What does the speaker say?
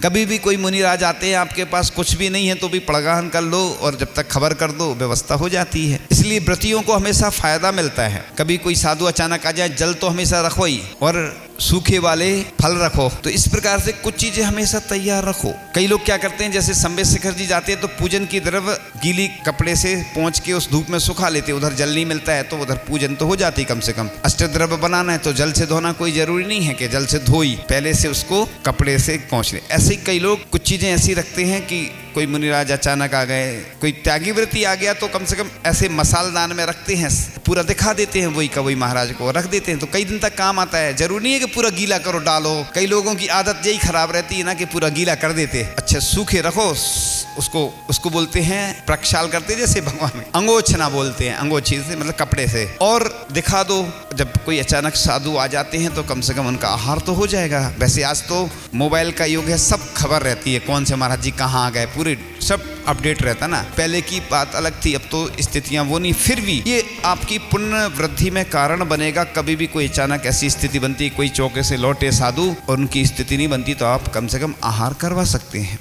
कभी भी कोई मुनिराज आते हैं आपके पास, कुछ भी नहीं है तो भी पड़गाहन कर लो और जब तक खबर कर दो व्यवस्था हो जाती है। इसलिए व्रतियों को हमेशा फायदा मिलता है। कभी कोई साधु अचानक आ जाए, जल तो हमेशा रखो ही और सूखे वाले फल रखो, तो इस प्रकार से कुछ चीजें हमेशा तैयार रखो। कई लोग क्या करते हैं, जैसे संबित शिखर जी जाते हैं तो पूजन की द्रव्य गीली कपड़े से पोंछ के उस धूप में सुखा लेते, उधर जल नहीं मिलता है तो उधर पूजन तो हो जाती कम से कम। अष्टद्रव्य बनाना है तो जल से धोना कोई जरूरी नहीं है कि जल से धोई, पहले से उसको कपड़े से पोंछ ले। ऐसे ही कई लोग कुछ चीजें ऐसी रखते हैं कि कोई मुनिराज अचानक आ गए, कोई त्यागी व्रती आ गया तो कम से कम ऐसे मसालदान में रखते हैं, पूरा दिखा देते हैं वही का वही महाराज को रख देते हैं, तो कई दिन तक काम आता है। जरूरी नहीं है कि पूरा गीला करो डालो। कई लोगों की आदत यही खराब रहती है ना कि पूरा गीला कर देते। अच्छा सूखे रखो, उसको बोलते हैं प्रक्षाल करते, जैसे भगवान अंगोछना बोलते हैं, अंगोछी से मतलब कपड़े से, और दिखा दो। जब कोई अचानक साधु आ जाते हैं तो कम से कम उनका आहार तो हो जाएगा। वैसे आज तो मोबाइल का युग है, सब खबर रहती है कौन से महाराज जी कहाँ आ गए, पूरे सब अपडेट रहता ना। पहले की बात अलग थी, अब तो स्थितियां वो नहीं, फिर भी ये आपकी पुण्य वृद्धि में कारण बनेगा। कभी भी कोई अचानक ऐसी स्थिति बनती, कोई चौके से लौटे साधु और उनकी स्थिति नहीं बनती, तो आप कम से कम आहार करवा सकते हैं।